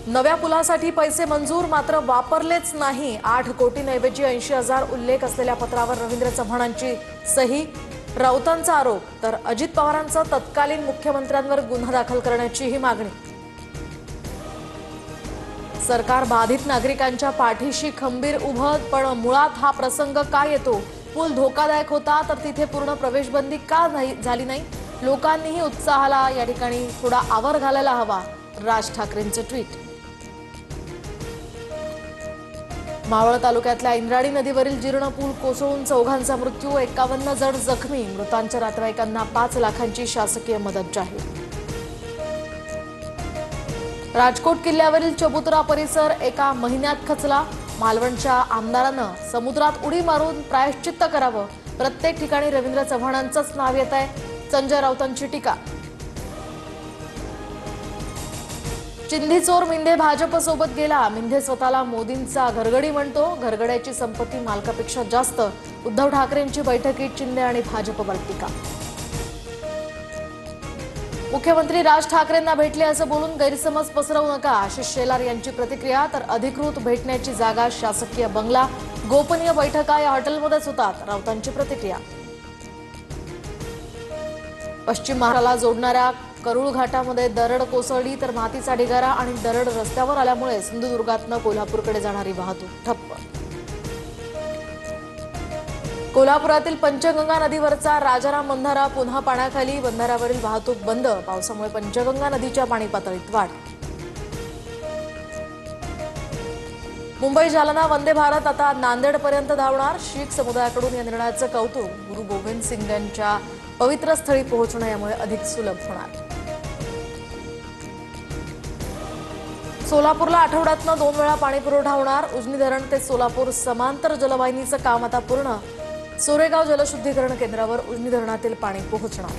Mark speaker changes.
Speaker 1: नव्या पुलासाठी पैसे मंजूर मात्र वापरलेच नाही। 8 कोटींऐवजी 80,000 उल्लेख असलेल्या पत्रावर रवींद्र चव्हाणांची सही। राऊतांचा आरोप तर अजित पवारांचं तत्कालीन मुख्यमंत्र्यांवर गुन्हा दाखल करण्याचीही मागणी। सरकार बाधित नागरिकांच्या पाठीशी खंबीर उभं, पण मुळात हा प्रसंग का येतो? पूल धोकादायक होता तर तिथे पूर्ण प्रवेशबंदी का झाली नाही? लोकांनीही उत्साहाला या ठिकाणी थोडा आवर घालायला हवा। राज ठाकरेंचं ट्विट। मावळ तालुक्यातल्या इंद्राणी नदीवरील जीर्ण पूल कोसळून चौघांचा मृत्यू, 51 जण जखमी। मृतांच्या नातेवाईकांना 5 लाखांची शासकीय मदत जाहीर। राजकोट किल्ल्यावरील चबुतरा परिसर एका महिन्यात खचला। मालवणच्या आमदारानं समुद्रात उडी मारून प्रायश्चित्त करावं। प्रत्येक ठिकाणी रवींद्र चव्हाणांचंच नाव येत आहे। संजय राऊतांची टीका। चिंधी चोर मिंधे भाजपसोबत गेला। मिंधे स्वतःला मोदींचा घरगडी म्हणतो। घरगड्याची संपत्ती मालकापेक्षा जास्त। उद्धव ठाकरेंची बैठकीत शिंदे आणि भाजपवर टीका। मुख्यमंत्री राज ठाकरेंना भेटले असं बोलून गैरसमज पसरवू नका, आशिष शेलार यांची प्रतिक्रिया। तर अधिकृत भेटण्याची जागा शासकीय बंगला, गोपनीय बैठका या हॉटेलमध्येच होतात, राऊतांची प्रतिक्रिया। पश्चिम महाराष्ट्राला जोडणाऱ्या करूळ घाटामध्ये दरड कोसळली तर मातीचा ढिगारा आणि दरड रस्त्यावर आल्यामुळे सिंधुदुर्गातनं कोल्हापूरकडे जाणारी वाहतूक ठप्प। कोल्हापुरातील पंचगंगा नदीवरचा राजाराम बंधारा पुन्हा पाण्याखाली, बंधाऱ्यावरील वाहतूक बंद। पावसामुळे पंचगंगा नदीच्या पाणी पातळीत वाढ। मुंबई जालना वंदे भारत आता नांदेडपर्यंत धावणार। शीख समुदायाकडून या निर्णयाचं कौतुक। गुरु गोविंद सिंग यांच्या पवित्र स्थळी पोहोचणं यामुळे अधिक सुलभ होणार। सोलापूरला आठवड्यातनं 2 वेळा पाणी पुरवठा होणार। उजनी धरण ते सोलापूर समांतर जलवाहिनीचं काम आता पूर्ण। सोरेगाव जलशुद्धीकरण केंद्रावर उजनी धरणातील पाणी पोहोचणार।